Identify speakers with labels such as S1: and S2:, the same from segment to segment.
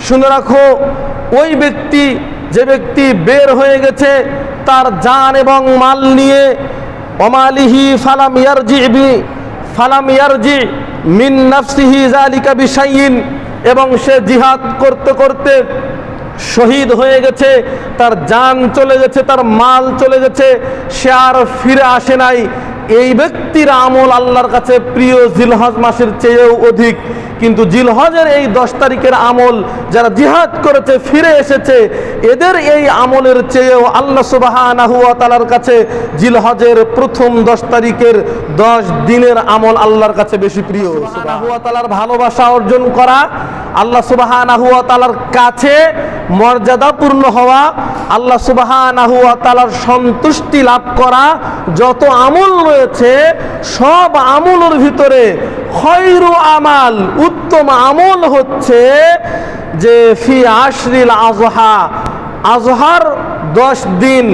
S1: শুনে রাখো, ওই ব্যক্তি যে ব্যক্তি বের হয়ে গেছে তার জান এবং মাল নিয়ে, ওমালিহি ফালাম ইয়ারজি মিন নাফসিহি যালিকা বিশাইইন, এবং সে জিহাদ করতে করতে শহীদ হয়ে গেছে, তার জান চলে গেছে, তার মাল চলে গেছে, সে আর ফিরে আসে নাই, এই ব্যক্তির আমল আল্লাহর কাছে প্রিয় জিলহজ মাসের চেয়েও অধিক। কিন্তু জিলহজের এই 10 তারিখের আমল যারা জিহাদ করেছে ফিরে এসেছে, এদের এই আমলের চেয়েও আল্লাহ সুবহানাহু ওয়া তাআলার কাছে জিলহজের প্রথম 10 তারিখের 10 দিনের আমল আল্লাহর কাছে বেশি প্রিয়। সুবহানাহু ওয়া তাআলার ভালোবাসা অর্জন করা, আল্লাহ সুবহানাহু ওয়া তাআলার কাছে মর্যাদাপূর্ণ হওয়া, আল্লাহ সুবহানাহু ওয়া তাআলার সন্তুষ্টি লাভ করা, যত আমল রয়েছে সব আমলের ভিতরে খয়রু আমাল, উত্তম আমল হচ্ছে যে ফি আশরিল আযহা, আযহার 10 দিন,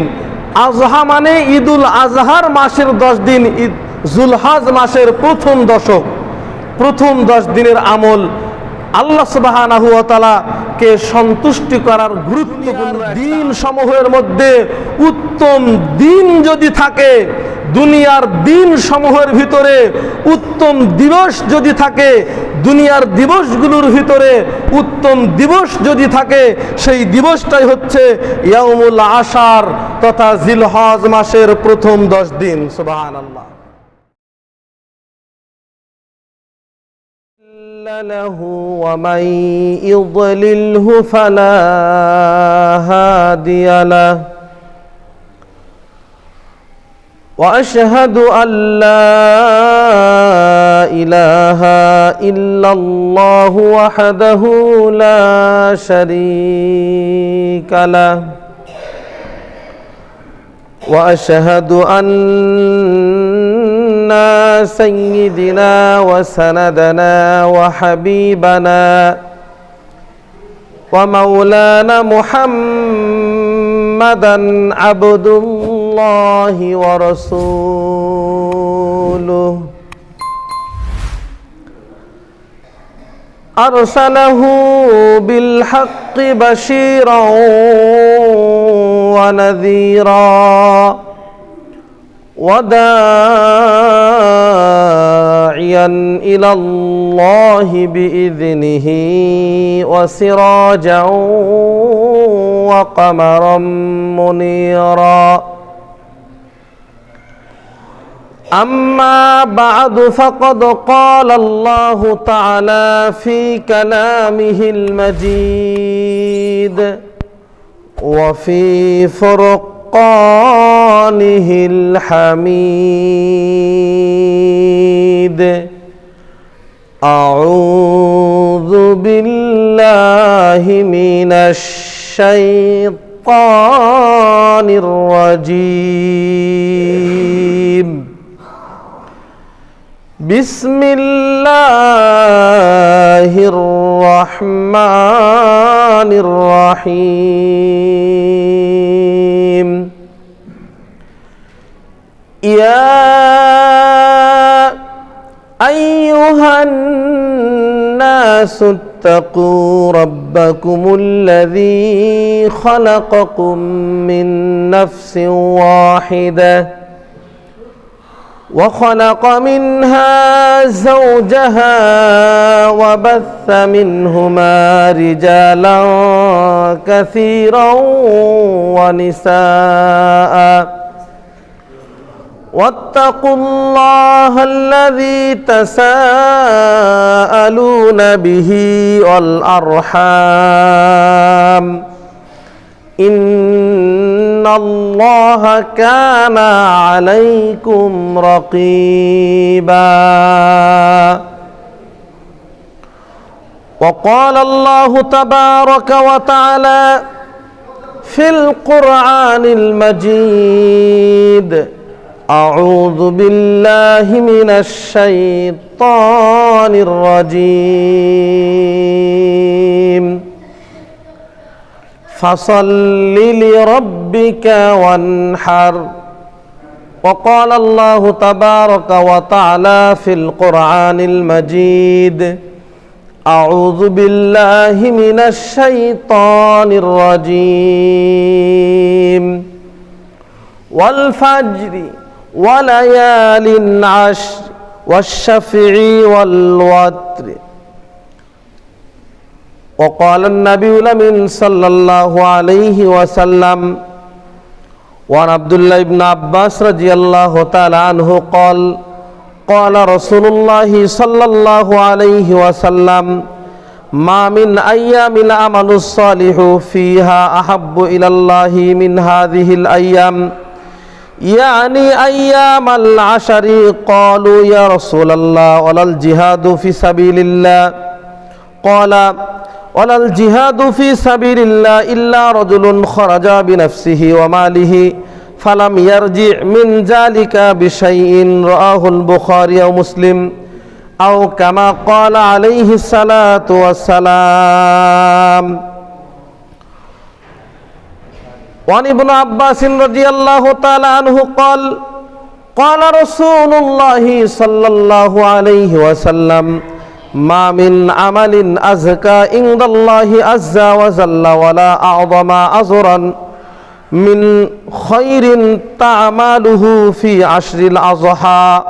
S1: আযহা মানে ঈদুল আযহার মাসের 10 দিন, যুলহজ মাসের প্রথম দশক, প্রথম 10 দিনের আমল আল্লাহ সুবহানাহু ওয়া তাআলা কে সন্তুষ্টি করার গুরুত্বপূর্ণ দিন সমূহের মধ্যে উত্তম দিন যদি থাকে, দুনিয়ার দিন সমূহের ভিতরে উত্তম দিবস যদি থাকে, দুনিয়ার দিবসগুলোর ভিতরে উত্তম দিবস যদি থাকে, সেই দিবসটাই হচ্ছে ইয়াউমুল আশার তথা জিলহজ মাসের প্রথম 10 দিন। সুবহানাল্লাহ। له ومن يضلله فلا هادي له وأشهد أن لا إله إلا الله وحده لا شريك له وأشهد أن سيدنا وسندنا وحبيبنا ومولانا محمدا عبد الله ورسوله أرسله بالحق بشيرا ونذيرا وداعيا إلى الله بإذنه وسراجا وقمرا منيرا أما بعد فقد قال الله تعالى في كلامه المجيد وفي فرقانه الحميد أعوذ بالله من الشيطان الرجيم بسم الله الرحمن الرحيم يا أيها الناس اتقوا ربكم الذي خلقكم من نفس واحدة وخلق منها زوجها وبث منهما رجالا كثيرا ونساء واتقوا الله الذي تساءلون به والأرحام إن الله كان عليكم رقيبا وقال الله تبارك وتعالى في القرآن المجيد أعوذ بالله من الشيطان الرجيم فصل لربك وانحر وقال الله تبارك وتعالى في القرآن المجيد أعوذ بالله من الشيطان الرجيم والفجر وليال عشر والشفع والوتر وقال النبي الأمين صلى الله عليه وسلم وعن عبد الله بن عباس رضي الله تعالى عنه قال قال رسول الله صلى الله عليه وسلم ما من أيام العمل الصالح فيها أحب إلى الله من هذه الأيام يعني أيام العشر قالوا يا رسول الله ولا الجهاد في سبيل الله قال ولا الجهاد في سبيل الله إلا رجل خرج بنفسه وماله فلم يرجع من ذلك بشيء رواه البخاري ومسلم أو كما قال عليه الصلاة والسلام. وعن ابن عباس رضي الله تعالى عنه قال قال رسول الله صلى الله عليه وسلم ما من عمل أزكى عند الله عز وجل ولا أعظم أجرا من خير تعمله في عشر الأضحى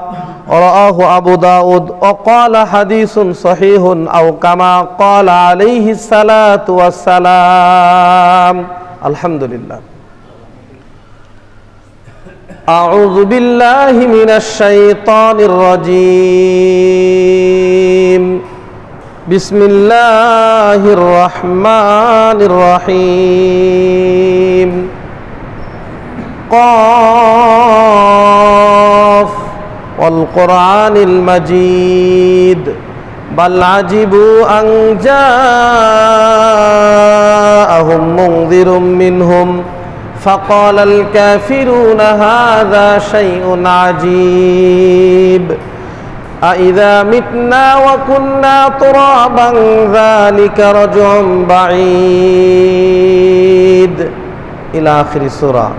S1: رواه أبو داود وقال حديث صحيح أو كما قال عليه الصلاة والسلام. الحمد لله. أعوذ بالله من الشيطان الرجيم. بسم الله الرحمن الرحيم. قاف والقرآن المجيد بل عجبوا أن جاءهم منذر منهم فقال الكافرون هذا شيء عجيب أإذا متنا وكنا ترابا ذلك رجع بعيد إلى آخر سورة.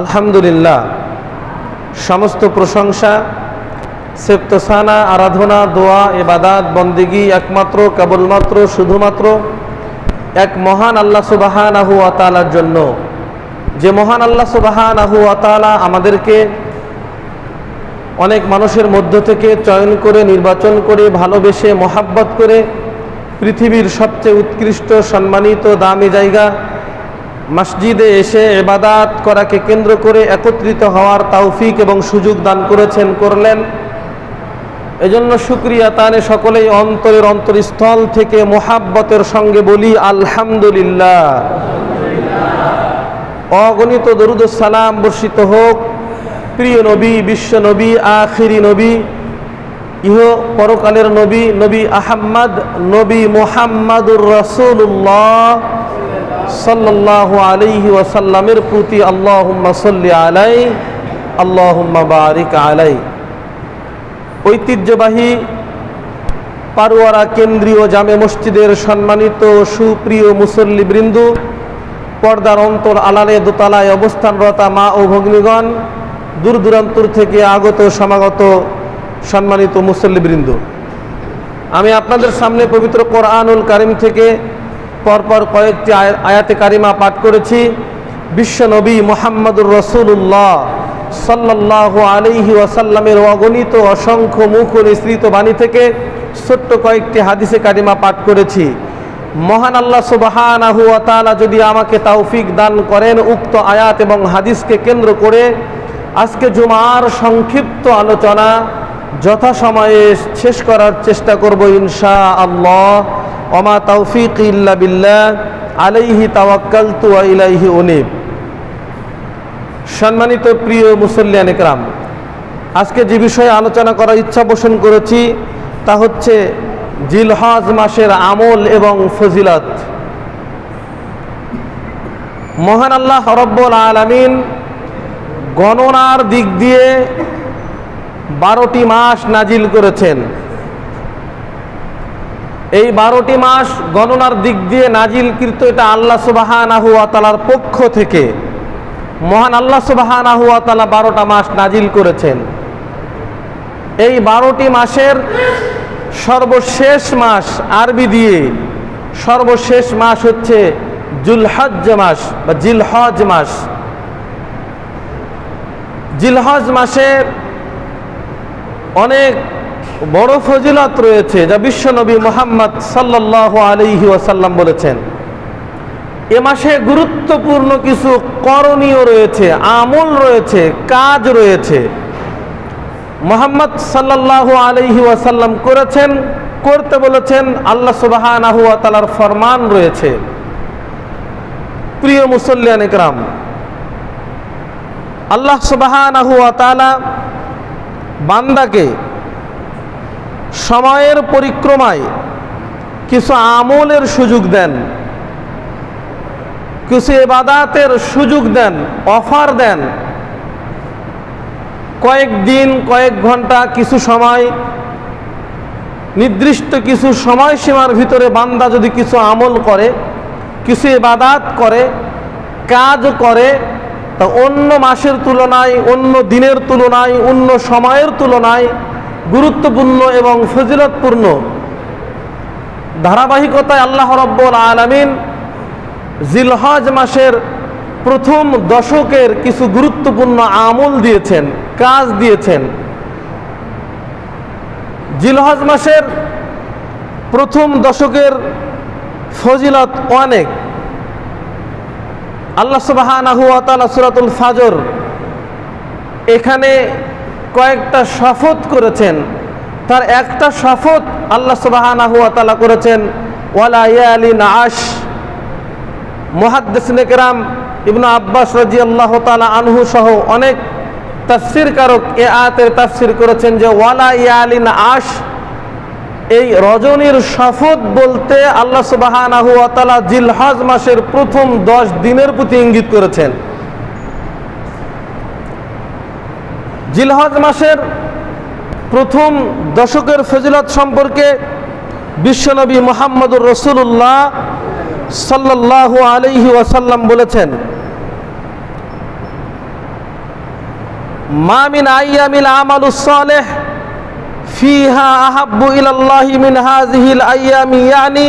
S1: আলহামদুলিল্লাহ, সমস্ত প্রশংসা, সেপ্তসানা, আরাধনা, দোয়া, ইবাদাত, বন্দেগী একমাত্র কেবলমাত্র শুধুমাত্র এক মহান আল্লাহ সুবহানাহু ওয়া তাআলার জন্য, যে মহান আল্লাহ সুবহানাহু ওয়া তাআলা আমাদেরকে অনেক মানুষের মধ্য থেকে চয়ন করে, নির্বাচন করে, ভালোবেসে, মহাব্বত করে পৃথিবীর সবচেয়ে উৎকৃষ্ট, সম্মানিত, দামি জায়গা মসজিদে এসে ইবাদত করাকে কেন্দ্র করে একত্রিত হওয়ার তৌফিক এবং সুযোগ দান করেছেন, করলেন। এজন্য শুকরিয়া তানে সকলেই অন্তরের অন্তরস্থল থেকে মোহাব্বতের সঙ্গে বলি আলহামদুলিল্লাহ। অগণিত দরুদ ও সালাম বর্ষিত হোক প্রিয় নবী, বিশ্ব নবী, আখিরি নবী, ইহ পরকালের নবী, নবী আহমদ, নবী মুহাম্মাদুর রাসূলুল্লাহ সাল্লাল্লাহু আলাইহি ওয়াসাল্লামের প্রতি। আল্লাহুম্মা সাল্লি আলাইহি আল্লাহুম্মা বারিক আলাইহি। ঐতিহ্যবাহী পারোয়ারা কেন্দ্রীয় জামে মসজিদের সম্মানিত সুপ্রিয় মুসল্লিবৃন্দ, পর্দার অন্তর আলালে দোতলায় অবস্থানরতা মা ও ভগ্নীগণ, দূর দূরান্তর থেকে আগত সমাগত সম্মানিত মুসল্লিবৃন্দ, আমি আপনাদের সামনে পবিত্র কোরআনুল কারীম থেকে পরপর কয়েকটি আয়াতে কারিমা পাঠ করেছি। বিশ্ব নবী মুহাম্মদুর রাসূলুল্লাহ সাল্লাল্লাহু আলাইহি ওয়াসাল্লামের অগণিত অসংখ্য মুখ নিঃসৃত বাণী থেকে ছোট্ট কয়েকটি হাদিসে কারিমা পাঠ করেছি। মহান আল্লাহ সুবহানাহু ওয়া তাআলা যদি আমাকে তৌফিক দান করেন, উক্ত আয়াত এবং হাদিসকে কেন্দ্র করে আজকে জুমার সংক্ষিপ্ত আলোচনা যথাসময়ে শেষ করার চেষ্টা করব ইনশাআল্লাহ। ওমা তৌফিক ইল্লা বিল্লাহ, আলাইহি তাওয়াক্কালতু ওয়া ইলাইহি উনীব। সম্মানিত প্রিয় মুসল্লিয়ান ইকরাম, আজকে যে বিষয়ে আলোচনা করার ইচ্ছা পোষণ করেছি তা হচ্ছে জিলহজ মাসের আমল এবং ফজিলত। মহান আল্লাহ রব্বুল আলামিন গণনার দিক দিয়ে 12টি মাস নাজিল করেছেন। এই 12টি মাস গণনার দিক দিয়ে নাজিলকৃত, এটা আল্লাহ সুবহানাহু ওয়া তাআলার পক্ষ থেকে। মহান আল্লাহ সুবহানাহু ওয়া তাআলা 12টা মাস নাজিল করেছেন। এই 12টি মাসের সর্বশেষ মাস, আরবি দিয়ে সর্বশেষ মাস হচ্ছে জুলহজ মাস বা জিলহজ মাস। জিলহজ মাসের অনেক বড় ফজিলত রয়েছে, যা বিশ্বনবী মুহাম্মদ সাল্লাল্লাহু আলাইহি ওয়াসাল্লাম বলেছেন। এ মাসে গুরুত্বপূর্ণ কিছু করণীয় রয়েছে, আমল রয়েছে, কাজ রয়েছে। মুহাম্মদ সাল্লাল্লাহু আলাইহি ওয়াসাল্লাম করেছেন, করতে বলেছেন, আল্লাহ সুবহানাহু ওয়া তাআলার ফরমান রয়েছে। প্রিয় মুসল্লিয়ান ইকরাম, আল্লাহ সুবহানাহু ওয়া তাআলা বান্দাকে সময়ের পরিক্রমায় কিছু আমলের সুযোগ দেন, কিছু ইবাদাতের সুযোগ দেন, অফার দেন। কয়েকদিন, কয়েক ঘন্টা, কিছু সময়, নির্দিষ্ট কিছু সময়সীমার ভিতরে বান্দা যদি কিছু আমল করে, কিছু ইবাদাত করে, কাজ করে, তা অন্য মাসের তুলনায়, অন্য দিনের তুলনায়, অন্য সময়ের তুলনায় গুরুত্বপূর্ণ এবং ফজিলতপূর্ণ ধারাবাহিকতায় আল্লাহ রাব্বুল আলামিন জিলহজ মাসের প্রথম দশকের কিছু গুরুত্বপূর্ণ আমল দিয়েছেন, কাজ দিয়েছেন। জিলহজ মাসের প্রথম দশকের ফজিলত অনেক। আল্লাহ সুবহানাহু ওয়া তাআলা সূরাতুল ফাজর এখানে কয়েকটা শপথ করেছেন, তার একটা শপথ আল্লাহ সুবহানাহু ওয়া তাআলা করেছেন ওয়ালা ইয়ালিন আশ। মুহাদ্দিসিনে কেরাম ইবনে আব্বাস রাদিয়াল্লাহু তাআলা আনহু সহ অনেক তাফসীরকারক এই আয়াতের তাফসীর করেছেন যে ওয়ালা ইয়ালিন আশ, এই রজনীর শপথ বলতে আল্লাহ সুবহানাহু ওয়া তাআলা জিলহজ মাসের প্রথম 10 দিনের প্রতি ইঙ্গিত করেছেন। জিলহজ মাসের প্রথম দশকের ফজিলত সম্পর্কে বিশ্বনবী মুহাম্মদুর রাসূলুল্লাহ সাল্লাল্লাহু আলাইহি ওয়াসাল্লাম বলেছেন, মা মিন আইয়ামিল আমালুস সালেহ ফিহা আহাব্বু ইলাল্লাহি মিন হাযিহিল আইয়ামি, ইয়ানি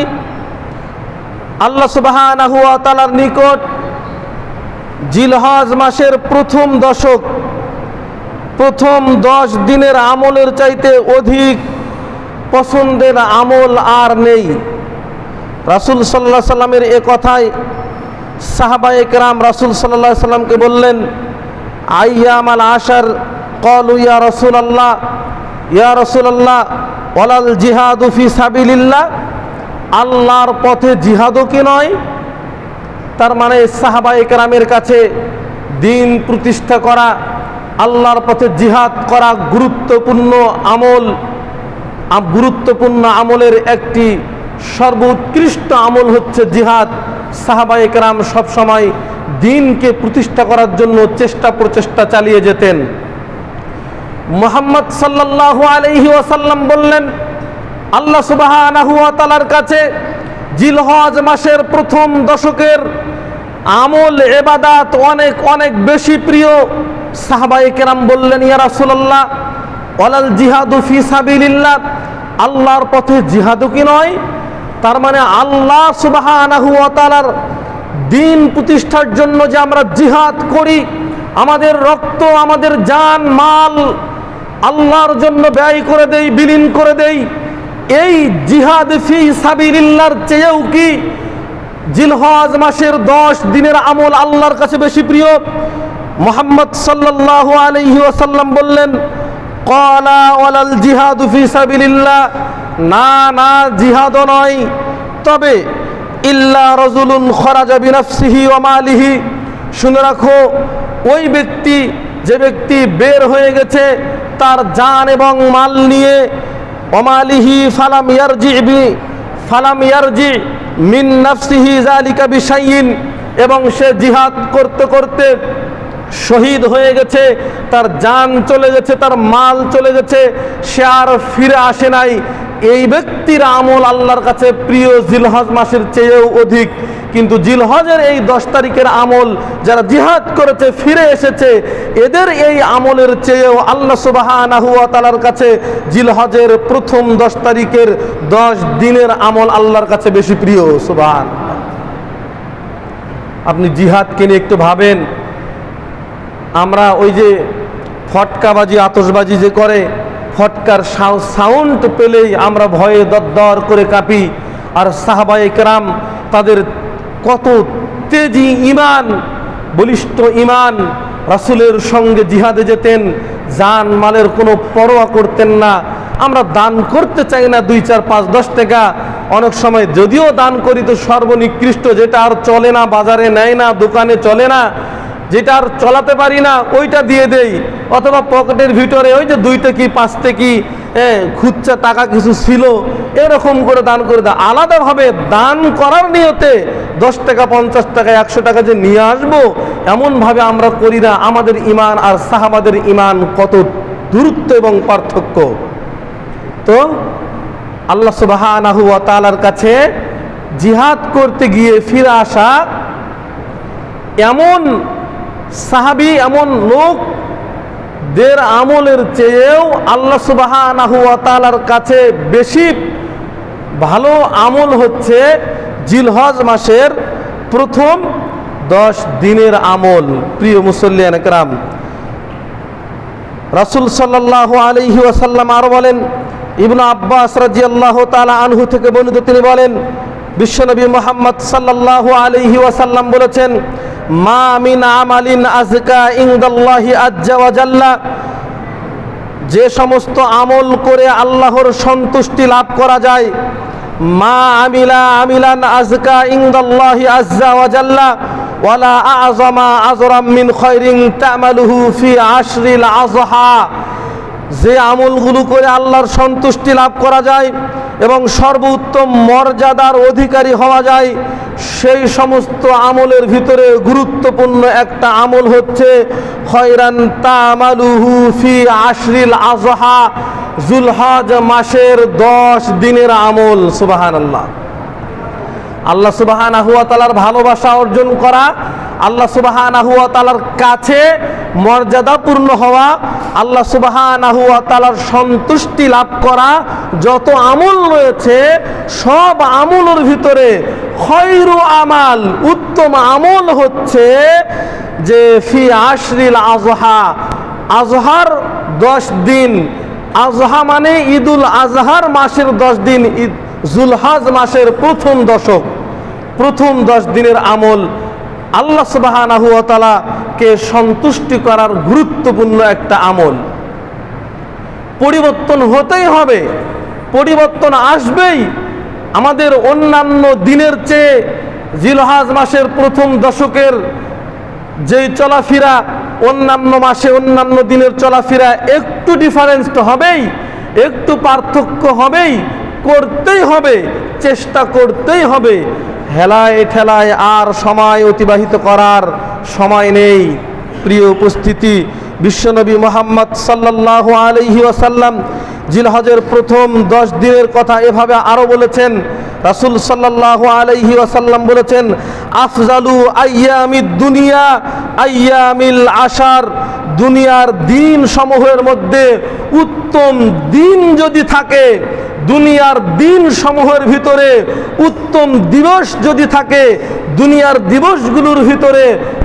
S1: আল্লাহ সুবহানাহু ওয়া তাআলার নিকট জিলহজ মাসের প্রথম দশক, প্রথম 10 দিনের আমলের চাইতে অধিক পছন্দের আমল আর নেই। রাসূল সাল্লাল্লাহু আলাইহি সাল্লামের এ কথায় সাহাবায়ে কেরাম রাসূল সাল্লাল্লাহু আলাইহি সাল্লামকে বললেন, আইয়ামাল আশার, ক্বালু ইয়া রাসূলুল্লাহ, ইয়া রাসূলুল্লাহ ওয়ালাল জিহাদু ফি সাবিলিল্লাহ, আল্লাহর পথে জিহাদও কি নয়? তার মানে সাহাবায়ে কেরামের কাছে দ্বীন প্রতিষ্ঠা করা, আল্লাহর পথে জিহাদ করা গুরুত্বপূর্ণ আমল, গুরুত্বপূর্ণ আমলের একটি সর্বোৎকৃষ্ট আমল হচ্ছে জিহাদ। সাহাবায়ে কেরাম সবসময় দ্বীনকে প্রতিষ্ঠা করার জন্য চেষ্টা প্রচেষ্টা চালিয়ে যেতেন। মুহাম্মদ সাল্লাল্লাহু আলাইহি ওয়াসাল্লাম বললেন, আল্লাহ সুবহানাহু ওয়া তাআলার কাছে জিলহজ মাসের প্রথম দশকের আমল ইবাদত অনেক অনেক বেশি প্রিয়। সাহাবায়ে কেরাম বললেন, ইয়া রাসূলুল্লাহ ওয়ালাল জিহাদু ফি সাবিলিল্লাহ, আল্লাহর পথে জিহাদও কি নয়? তার মানে আল্লাহ সুবহানাহু ওয়া তাআলার দ্বীন প্রতিষ্ঠার জন্য যে আমরা জিহাদ করি, আমাদের রক্ত, আমাদের জান মাল আল্লাহর জন্য ব্যয় করে দেই, বিলীন করে দেই, এই জিহাদ ফি সাবিলিল্লাহর চেয়েও কি জিলহজ মাসের 10 দিনের আমল আল্লাহর কাছে বেশি প্রিয়? মুহাম্মদ সাল্লাল্লাহু আলাইহি ওয়াসাল্লাম বললেন, ক্বালা ওয়ালাল জিহাদু ফি সাবিলিল্লাহ, না না, জিহাদও নয়, তবে ইল্লা রাজুলুন খরাজা বিনাফসিহি ওয়া মালিহি, শুনে রাখো, ওই ব্যক্তি, যে ব্যক্তি বের হয়ে গেছে তার জান এবং মাল নিয়ে, ওয়া মালিহি ফালাম ইয়ারজি মিন নাফসিহি যালিকা বিশাইইন, এবং সে জিহাদ করতে করতে শহীদ হয়ে গেছে, তার জান চলে গেছে, তার মাল চলে গেছে, সে আর ফিরে আসে নাই, এই ব্যক্তির আমল আল্লাহর কাছে প্রিয় জিলহজ মাসের চেয়েও অধিক। কিন্তু জিলহজের এই 10 তারিখের আমল যারা জিহাদ করেছে ফিরে এসেছে, এদের এই আমলের চেয়েও আল্লাহ সুবহানাহু ওয়া তাআলার কাছে জিলহজের প্রথম 10 তারিখের 10 দিনের আমল আল্লাহর কাছে বেশি প্রিয়। সুবহানাল্লাহ। আপনি জিহাদকে নিয়ে একটু ভাবেন। আমরা ওই যে ফটকাবাজি আতশবাজি যে করে, ফটকার সাউন্ড পেলেই আমরা ভয়ে দরদর করে কাঁপি। আর সাহাবায়ে কেরাম তাদের কত তেজি ইমান, বলিষ্ঠ ইমান, রাসূলের সঙ্গে জিহাদে যেতেন, জান মালের কোনো পরোয়া করতেন না। আমরা দান করতে চাই না 2, 4, 5, 10 টাকা, অনেক সময় যদিও দান করি তো সর্বনিকৃষ্ট, যেটা আর চলে না, বাজারে নেয় না, দোকানে চলে না, যেটা আর চলাতে পারি না ওইটা দিয়ে দেই। অথবা পকেটের ভিতরে ওই যে 2 টাকি 5 টাকি খুচরা টাকা কিছু ছিল, এরকম করে দান করে দেয়। আলাদাভাবে দান করার নিয়তে 10 টাকা 50 টাকা 100 টাকা যে নিয়ে আসবো, এমনভাবে আমরা করি না। আমাদের ইমান আর সাহাবাদের ইমান কত দূরত্ব এবং পার্থক্য। তো আল্লাহ সুবহানাহু ওয়া তাআলার কাছে জিহাদ করতে গিয়ে ফিরে আসা এমন সাহাবী, এমন লোকদের আমলের চেয়েও আল্লাহ সুবহানাহু ওয়া তাআলার কাছে বেশি ভালো আমল হচ্ছে জিলহজ মাসের প্রথম 10 দিনের আমল। প্রিয় মুসল্লিয়ান কেরাম, রাসূল সাল্লাল্লাহু আলাইহি ওয়াসাল্লাম আরো বলেন, ইবনে আব্বাস রাদিয়াল্লাহু তাআলা আনহু থেকে বর্ণিত, তিনি বলেন বিশ্বনবী মুহাম্মদ সাল্লাল্লাহু আলাইহি ওয়াসাল্লাম বলেছেন, মা মিন আমালিন আযকা ইনদাল্লাহি আজ্জা ওয়া জাল্লা, যে সমস্ত আমল করে আল্লাহর সন্তুষ্টি লাভ করা যায়, মা আমিলা আমিলান আযকা ইনদাল্লাহি আজ্জা ওয়া জাল্লা ওয়ালা আযমা আজরাম মিন খায়রিন তা'মালুহু ফি আশরিল আযহা, যে আমলগুলো করে আল্লাহর সন্তুষ্টি লাভ করা যায় এবং সর্বোত্তম মর্যাদার অধিকারী হওয়া যায়, সেই সমস্ত আমলের ভিতরে গুরুত্বপূর্ণ একটা আমল হচ্ছে খয়রান তা'মালুহু ফি আশরিল আযহা, যুলহজ মাসের 10 দিনের আমল। সুবহানাল্লাহ। আল্লাহ সুবহানাহু ওয়া তাআলার ভালোবাসা অর্জন করা, আল্লাহ সুবহানাহু ওয়া তাআলার কাছে মর্যাদাপূর্ণ হওয়া, আল্লাহ সুবহানাহু ওয়া তাআলার সন্তুষ্টি লাভ করা, যত আমল রয়েছে সব আমলের ভিতরে খয়রু আমাল, উত্তম আমল হচ্ছে যে ফি আশরিল আযহা, আযহার 10 দিন। আযহা মানে ঈদুল আযহার মাসের 10 দিন, যুলহজ মাসের প্রথম দশক, প্রথম 10 দিনের আমল আল্লাহ সুবহানাহু ওয়া তাআলা কে সন্তুষ্টি করার গুরুত্বপূর্ণ একটা আমল। পরিবর্তন হতেই হবে, পরিবর্তন আসবেই। আমাদের অন্যান্য দিনের চেয়ে জিলহজ মাসের প্রথম দশকের যেই চলাফেরা, অন্যান্য মাসে অন্যান্য দিনের চলাফেরা একটু ডিফারেন্স তো হবেই, একটু পার্থক্য হবেই, করতেই হবে, চেষ্টা করতেই হবে। হেলায় ঠেলায় আর সময় অতিবাহিত করার সময় নেই। প্রিয় উপস্থিতি, বিশ্বনবী মুহাম্মদ সাল্লাল্লাহু আলাইহি ওয়াসাল্লাম জিলহজের প্রথম 10 দিনের কথা এভাবে আরো বলেছেন। রাসূল সাল্লাল্লাহু আলাইহি ওয়াসাল্লাম বলেছেন, আফজালু আইয়ামিদ দুনিয়া আইয়ামিল আশার, দুনিয়ার দিন সমূহের মধ্যে উত্তম দিন যদি থাকে, দুনিয়ার দিন সমূহের ভিতরে উত্তম দিবস যদি থাকে, দুনিয়ার দিবসগুলোর ভিতরে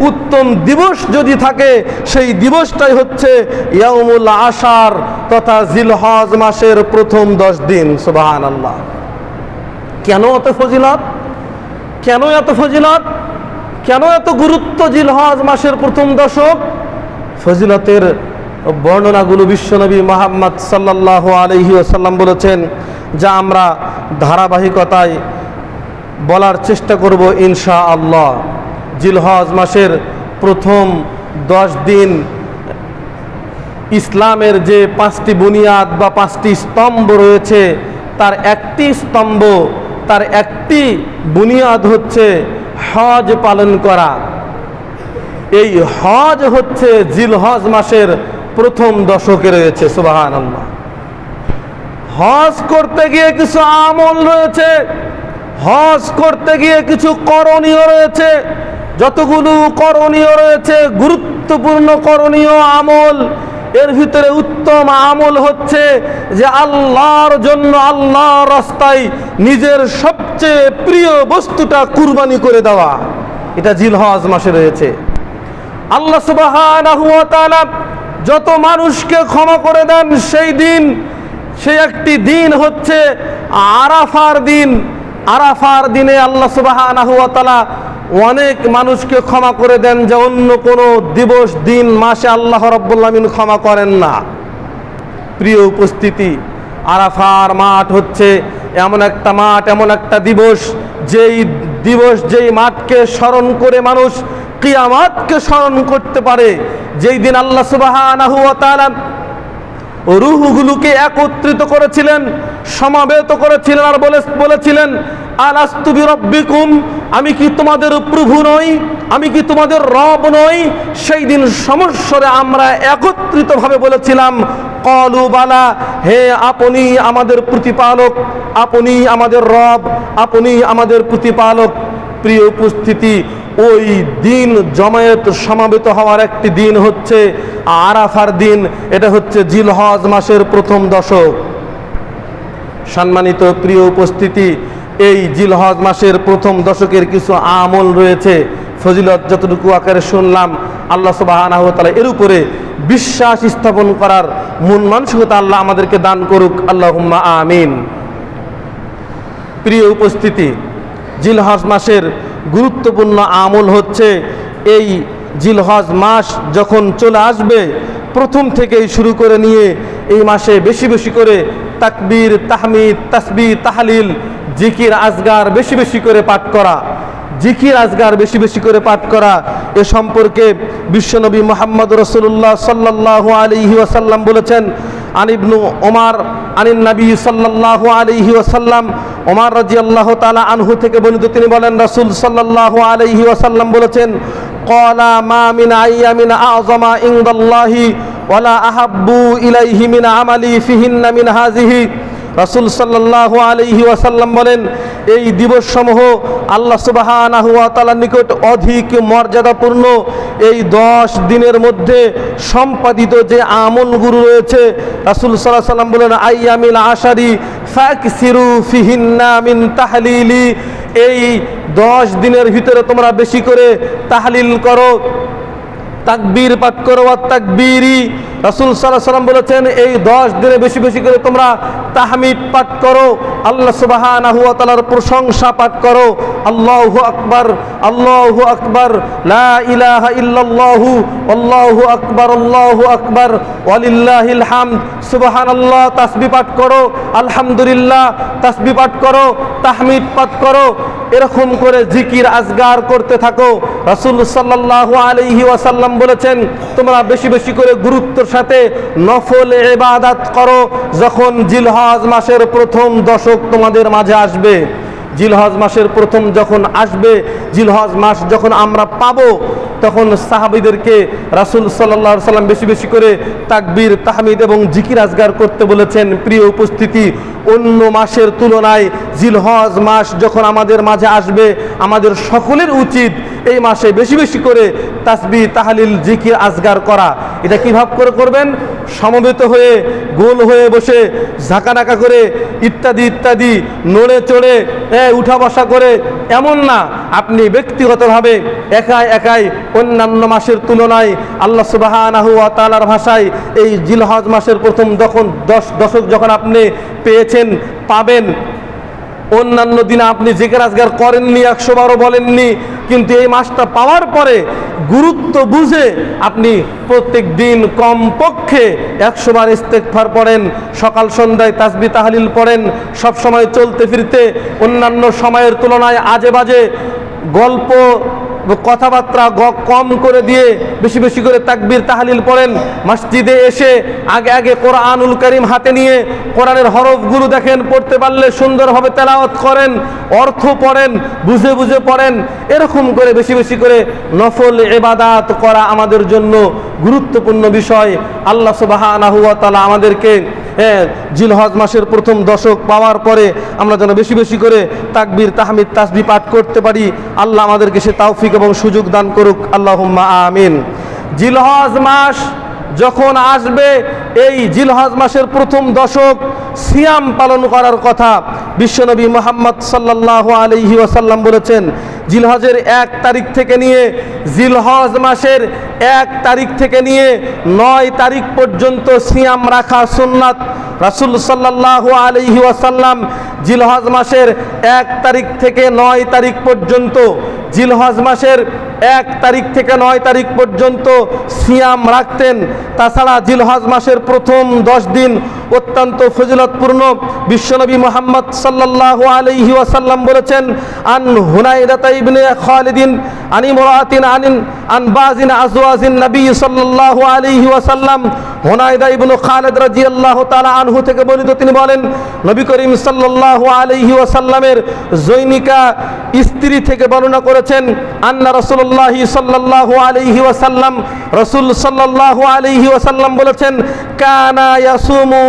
S1: উত্তম দিবস যদি থাকে, সেই দিবসটাই হচ্ছে ইয়াউমুল আশার তথা জিলহজ মাসের প্রথম 10 দিন। সুবহানাল্লাহ। কেন এত ফজিলত? কেন এত ফজিলত? কেন এত গুরুত্ব জিলহজ মাসের প্রথম দশক? ফজিলতের বর্ণনাগুলো বিশ্বনবী মুহাম্মদ সাল্লাল্লাহু আলাইহি ওয়াসাল্লাম বলেছেন, যা আমরা ধারাবাহিকতায় বলার চেষ্টা করব ইনশাআল্লাহ। জিলহজ মাসের প্রথম 10 দিন ইসলামের যে 5টি বুনিয়াদ বা 5টি স্তম্ভ রয়েছে, তার একটি স্তম্ভ, তার একটি বুনিয়াদ হচ্ছে হজ পালন করা। এই হজ হচ্ছে জিলহজ মাসের প্রথম দশকে রয়েছে। সুবহানাল্লাহ। হজ করতে গিয়ে কিছু আমল রয়েছে, হজ করতে গিয়ে কিছু করণীয় রয়েছে। যতগুলো করণীয় রয়েছে, গুরুত্বপূর্ণ করণীয় আমল, এর ভিতরে উত্তম আমল হচ্ছে যে আল্লাহর জন্য, আল্লাহর রাস্তায় নিজের সবচেয়ে প্রিয় বস্তুটা কুরবানি করে দেওয়া। এটা জিলহজ মাসে রয়েছে। আল্লাহ সুবহানাহু ওয়া তাআলা যত মানুষকে ক্ষমা করে দেন সেই দিন, সেই একটি দিন হচ্ছে আরাফার দিন। আরাফার দিনে আল্লাহ সুবহানাহু ওয়া তাআলা অনেক মানুষকে ক্ষমা করে দেন, যে অন্য কোনো দিবস, দিন, মাসে আল্লাহ রাব্বুল আলামিন ক্ষমা করেন না। প্রিয় উপস্থিতি, আরাফার মাঠ হচ্ছে এমন একটা মাঠ, এমন একটা দিবস, যেই দিবস, যেই মাঠকে স্মরণ করে মানুষ কিয়ামতকে স্মরণ করতে পারে। যেই দিন আল্লাহ সুবহানাহু ওয়া তাআলা রূহগুলোকে একত্রিত করেছিলেন, সমাবেত করেছিলেন, আর বলেছিলেন আলাস্তু বিরাব্বিকুম, আমি কি তোমাদের প্রভু নই, আমি কি তোমাদের রব নই? সেই দিন সমস্বরে আমরা একত্রিতভাবে বলেছিলাম ক্বালু বালা, হে আপনি আমাদের প্রতিপালক, আপনি আমাদের রব, আপনি আমাদের প্রতিপালক। প্রিয় উপস্থিতি, ওই দিন জমায়েত সমাবেত হওয়ার একটি দিন হচ্ছে আরাফার দিন। এটা হচ্ছে জিলহজ মাসের প্রথম দশক। সম্মানিত প্রিয় উপস্থিতি, এই জিলহজ মাসের প্রথম দশকের কিছু আমল রয়েছে, ফজিলত যতটুকু আকারে শুনলাম। আল্লাহ সুবহানাহু ওয়া তাআলা এর উপরে বিশ্বাস স্থাপন করার মন মানসিকতা আল্লাহ আমাদেরকে দান করুক, আল্লাহুম্মা আমিন। প্রিয় উপস্থিতি, জিলহজ মাসের গুরুত্বপূর্ণ আমল হচ্ছে, এই জিলহজ মাস যখন চলে আসবে, প্রথম থেকেই শুরু করে নিয়ে এই মাসে বেশি বেশি করে তাকবীর, তাহমিদ, তাসবিহ, তাহলিল, জিকির, আজগার বেশি বেশি করে পাঠ করা, জিকির আজগার বেশি বেশি করে পাঠ করা। এ সম্পর্কে বিশ্বনবী মুহাম্মদ রাসূলুল্লাহ সাল্লাল্লাহু আলাইহি ওয়াসাল্লাম বলেছেন, আন ইবনু ওমর আনিন নবী সাল্লাল্লাহু আলাইহি ওয়াসাল্লাম, ওমর রাদিয়াল্লাহু তাআলা আনহু থেকে বর্ণিত, তিনি বলেন রাসূল সাল্লাল্লাহু আলাইহি ওয়াসাল্লাম বলেছেন, ক্বালা মা মিন আইয়ামিন আযমা ইনদাল্লাহি ওয়ালা আহাব্বু ইলাইহি মিন আমালি ফিহিন্না মিন হাযিহি। রাসূল সাল্লাল্লাহু আলাইহি ওয়াসাল্লাম বলেন, এই দিবসসমূহ আল্লাহ সুবহানাহু ওয়া তাআলার নিকট অধিক মর্যাদাপূর্ণ। এই 10 দিনের মধ্যে সম্পাদিত যে আমলগুলো রয়েছে, রাসূল সাল্লাল্লাহু আলাইহি ওয়াসাল্লাম বলেন, আইয়ামিল আশারি ফাকসিরু ফিহিন্না মিন তাহলিলি, এই 10 দিনের ভিতরে তোমরা বেশি করে তাহলিল করো, তাকবীর পাঠ করো। আর তাকবীরি, রাসূল সাল্লাল্লাহু আলাইহি ওয়াসাল্লাম বলেছেন, এই 10 দিনে বেশি বেশি করে তোমরা তাহমিদ পাঠ করো, আল্লাহ সুবহানাহু ওয়া তাআলার প্রশংসা পাঠ করো। আল্লাহু আকবার, আল্লাহু আকবার, লা ইলাহা ইল্লাল্লাহু, আল্লাহু আকবার, আল্লাহু আকবার, ওয়ালিল্লাহিল হামদ, সুবহানাল্লাহ তাসবিহ পাঠ করো, আলহামদুলিল্লাহ তাসবিহ পাঠ করো, তাহমিদ পাঠ করো। এরকম করে জিকির আজগার করতে থাকো। রাসূল সাল্লাল্লাহু আলাইহি ওয়াসাল্লাম বলেছেন, তোমরা বেশি বেশি করে গুরুত্বের সাথে নফল ইবাদত করো। যখন জিলহজ মাসের প্রথম দশক তোমাদের মাঝে আসবে, জিলহজ মাসের প্রথম যখন আসবে, জিলহজ মাস যখন আমরা পাবো, তখন সাহাবীদেরকে রাসূল সাল্লাল্লাহু আলাইহি ওয়াসাল্লাম বেশি বেশি করে তাকবীর, তাহমিদ এবং জিকির আজগার করতে বলেছেন। প্রিয় উপস্থিতি, অন্য মাসের তুলনায় জিলহজ মাস যখন আমাদের মাঝে আসবে, আমাদের সকলের উচিত এই মাসে বেশি বেশি করে তাসবিহ, তাহলিল, জিকির আজগার করা। এটা কিভাবে করে করবেন? সমবেত হয়ে, গোল হয়ে বসে, ঝাঁকানাকা করে, ইত্যাদি ইত্যাদি, নড়ে চড়ে, উঠা বসা করে, এমন না। আপনি ব্যক্তিগতভাবে একাই একাই অন্যান্য মাসের তুলনায় আল্লাহ সুবহানাহু ওয়া তাআলার ভাষায় এই জিলহজ মাসের প্রথম দশক যখন আপনি পেয়েছেন, পাবেন, অন্যান্য দিনে আপনি জিকির আজগার করেননি, 100 বারও বলেননি, কিন্তু এই মাসটা পাওয়ার পরে গুরুত্ব বুঝে আপনি প্রত্যেক দিন কমপক্ষে 100 বার ইস্তেগফার পড়েন, সকাল সন্ধ্যায় তাসবিহ তাহলিল পড়েন, সব সময় চলতে ফিরতে অন্যান্য সময়ের তুলনায় আজে বাজে গল্প কথাবার্তা কম করে দিয়ে বেশি বেশি করে তাকবীর তাহলিল পড়েন। মসজিদে এসে আগে আগে কোরআনুল কারীম হাতে নিয়ে কোরআনের হরফগুলো দেখেন, পড়তে পারলে সুন্দরভাবে তেলাওয়াত করেন, অর্থ পড়েন, বুঝে বুঝে পড়েন। এরকম করে বেশি বেশি করে নফল ইবাদত করা আমাদের জন্য গুরুত্বপূর্ণ বিষয়। আল্লাহ সুবহানাহু ওয়া তাআলা আমাদেরকে জিলহজ মাসের প্রথম দশক পাওয়ার পরে আমরা যেন বেশি বেশি করে তাকবীর তাহমিদ তাসবিহ পাঠ করতে পারি। আল্লাহ আমাদেরকে সে তৌফিক এবং সুযোগ দান করুক, আল্লাহুম্মা আমিন। জিলহজ মাস যখন আসবে, এই জিলহজ মাসের প্রথম দশক সিয়াম পালন করার কথা বিশ্বনবী মুহাম্মদ সাল্লাল্লাহু আলাইহি ওয়াসাল্লাম বলেছেন। জিলহজের 1 তারিখ থেকে নিয়ে, জিলহজ মাসের 1 তারিখ থেকে নিয়ে 9 তারিখ পর্যন্ত সিয়াম রাখা সুন্নাত। রাসূল সাল্লাল্লাহু আলাইহি ওয়াসাল্লাম জিলহজ মাসের 1 তারিখ থেকে 9 তারিখ পর্যন্ত, জিলহজ মাসের 1 তারিখ থেকে 9 তারিখ পর্যন্ত সিয়াম রাখতেন। তাছাড়া জিলহজ মাসের প্রথম 10 দিন অত্যন্ত ফজিলতপূর্ণ। বিশ্বনবী মুহাম্মদ সাল্লাল্লাহু আলাইহি ওয়াসাল্লাম বলেছেন, আন হুনাইদা ইবনে খালিদিন আনি মুরাতিন আন বাজিন আজওয়াজিন নবী সাল্লাল্লাহু আলাইহি ওয়াসাল্লাম। হুনাইদা ইবনে খালিদ রাদিয়াল্লাহু তাআলা আনহু থেকে বর্ণিত, তিনি বলেন, নবী করিম সাল্লাল্লাহু আলাইহি ওয়াসাল্লামের জৈনিকা স্ত্রী থেকে বর্ণনা করেছেন, আন্না রাসূলুল্লাহ সাল্লাল্লাহু আলাইহি ওয়াসাল্লাম, রাসূল সাল্লাল্লাহু আলাইহি ওয়াসাল্লাম বলেছেন, কানা ইয়াসুমু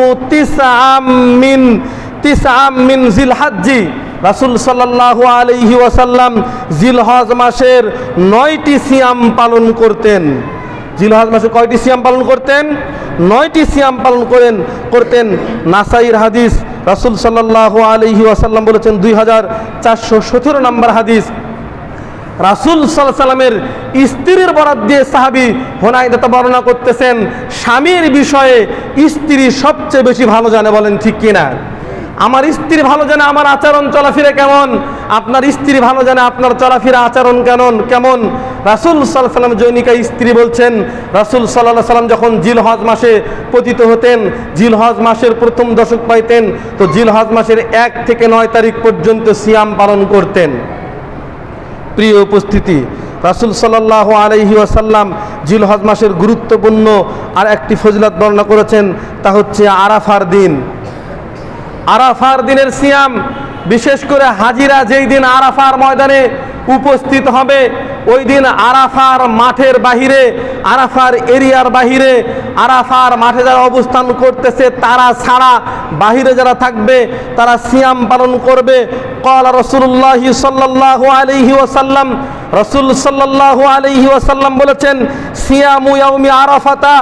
S1: তিসআম মিন জিলহজ্জি। রাসূল সাল্লাল্লাহু আলাইহি ওয়াসাল্লাম জিলহজ মাসের 9টি সিয়াম পালন করতেন। জিলহজ মাসে কয়টি সিয়াম পালন করতেন? 9টি সিয়াম পালন করতেন। নাসাইর হাদিস, রাসূল সাল্লাল্লাহু আলাইহি ওয়াসাল্লাম বলেছেন, 2417 নম্বর হাদিস। রাসূল সাল্লাল্লাহু আলাইহি ওয়াসাল্লামের স্ত্রীর বরাত দিয়ে সাহাবী হুনাইদা বর্ণনা করতেছেন, স্বামীর বিষয়ে স্ত্রী সবচেয়ে বেশি ভালো জানে। বলেন ঠিক কিনা? আমার স্ত্রী ভালো জানে আমার আচরণ চলাফেরা কেমন, আপনার স্ত্রী ভালো জানে আপনার চলাফেরা আচরণ কেমন। রাসূল সাল্লাল্লাহু আলাইহি ওয়াসাল্লাম জৈনিকা স্ত্রী বলছেন, রাসূল সাল্লাল্লাহু আলাইহি ওয়াসাল্লাম যখন জিলহজ মাসে পতিত হতেন, জিলহজ মাসের প্রথম দশক পাইতেন, তো জিলহজ মাসের 1 থেকে 9 তারিখ পর্যন্ত সিয়াম পালন করতেন। প্রিয় উপস্থিতি, রাসূল সাল্লাল্লাহু আলাইহি ওয়াসাল্লাম জিলহজ মাসের গুরুত্বপূর্ণ আর একটি ফজিলত বর্ণনা করেছেন, তা হচ্ছে আরাফার দিন। আরাফার দিনের সিয়াম, বিশেষ করে হাজিরা যেই দিন আরাফার ময়দানে উপস্থিত হবে, ওই দিন আরাফার মাঠের বাহিরে, আরাফার এরিয়ার বাহিরে, আরাফার মাঠে যারা অবস্থান করতেছে তারা ছাড়া বাহিরে যারা থাকবে তারা সিয়াম পালন করবে। ক্বালা রাসূলুল্লাহ সাল্লাল্লাহু আলাইহি ওয়াসাল্লাম, রাসূল সাল্লাল্লাহু আলাইহি ওয়াসাল্লাম বলেছেন, সিয়ামু ইয়াউমি আরাফাতা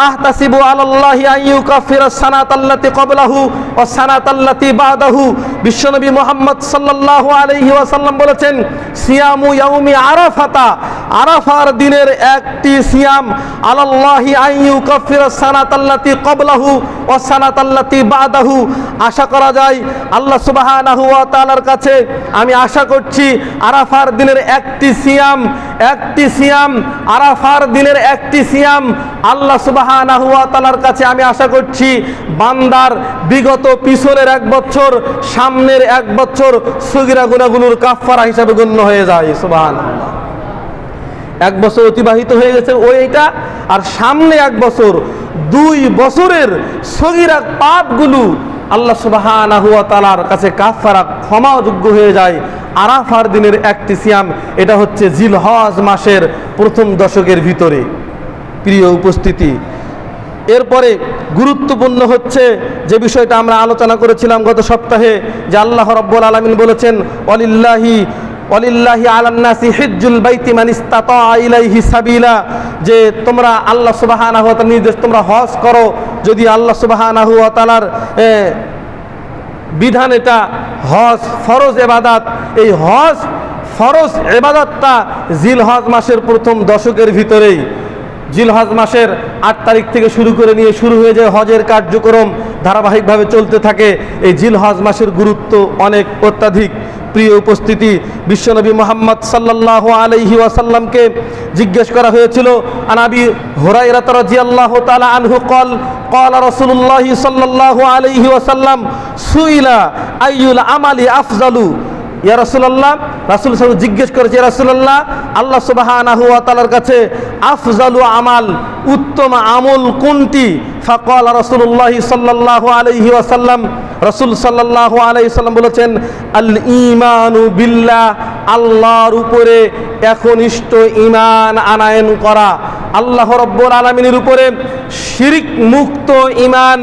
S1: আহতাসিবু আলাল্লাহি আন ইউকাফিরা সানাতাল্লাতি ক্বাবলাহু ওয়া সানাতাল্লাতি বাদাহু। বিশ্বনবী মুহাম্মদ সাল্লাল্লাহু আলাইহি ওয়াসাল্লাম বলেছেন, সিয়ামু ইয়াউমি আরাফাতা, আরাফার দিনের একটি সিয়াম, আলাল্লাহি আন ইউকাফিরা সানাতাল্লাতি ক্বাবলাহু ওয়া সানাতাল্লাতি বাদাহু। আশা করা যায় আল্লাহ সুবহানাহু ওয়া তাআলার কাছে আমি আশা করছি আরাফার দিনের একটি সিয়াম, আরাফার দিনের একটি সিয়াম আল্লাহ সুবহানাহু ওয়া তাআলার কাছে আমি আশা করছি বান্দার বিগত পিছনের 1 বছর, সামনের 1 বছর সগীরা গুনাহগুলোর কাফফারা হিসাবে গণ্য হয়ে যায়। সুবহানাল্লাহ, 1 বছর অতিবাহিত হয়ে গেছে ওইটা, আর সামনে 1 বছর, 2 বছরের সগীরা পাপগুলো আল্লাহ সুবহানাহু ওয়া তাআলার কাছে কাফফারা ক্ষমাযোগ্য হয়ে যায় আরাফার দিনের একটি সিয়াম। এটা হচ্ছে জিলহজ মাসের প্রথম দশকের ভিতরে। প্রিয় উপস্থিতি, এরপরে গুরুত্বপূর্ণ হচ্ছে যে বিষয়টা আমরা আলোচনা করেছিলাম গত সপ্তাহে, যে আল্লাহ রাব্বুল আলামিন বলেছেন, ওয়ালিল্লাহি আলান নাসি হিজ্জুল বাইতি মান ইসতাতা ইলাইহি সাবিলা, যে তোমরা আল্লাহ সুবহানাহু ওয়া তাআলার নির্দেশ, তোমরা হজ করো যদি আল্লাহ সুবহানাহু ওয়া তাআলার বিধান। এটা হজ ফরজ ইবাদত, এই হজ ফরজ ইবাদতটা জিলহজ মাসের প্রথম দশকের ভিতরেই, জিলহজ মাসের 8 তারিখ থেকে শুরু হয়ে যায় হজের কার্যক্রম, ধারাবাহিকভাবে চলতে থাকে। এই জিলহজ মাসের গুরুত্ব অনেক অত্যাধিক। প্রিয় উপস্থিতি, বিশ্বনবী মুহাম্মদ সাল্লাল্লাহু আলাইহি ওয়াসাল্লামকে জিজ্ঞেস করা হয়েছিল, আন আবি হুরায়রা রাদিয়াল্লাহু তাআলা আনহু ক্বালা রাসূলুল্লাহ সাল্লাল্লাহু আলাইহি ওয়াসাল্লাম, সুইলা আইয়ুল আমালি আফজালু। ইয়া রাসূলুল্লাহ, রাসূল সাল্লাল্লাহু আলাইহি ওয়াসাল্লাম জিজ্ঞেস করেছে, ইয়া রাসূলুল্লাহ, আল্লাহ সুবহানাহু ওয়া তাআলার কাছে আফজালু আমাল, উত্তম আমল কোনটি? ফাকালা রাসূলুল্লাহ সাল্লাল্লাহু আলাইহি ওয়াসাল্লাম, রাসূল সাল্লাল্লাহু আলাইহি ওয়াসাল্লাম বলেছেন, আল ঈমানু বিল্লাহ, আল্লাহর উপরে একনিষ্ঠ ঈমান আনায়ন করা, আল্লাহ রাব্বুল আলামিনের উপরে শিরক মুক্ত ঈমান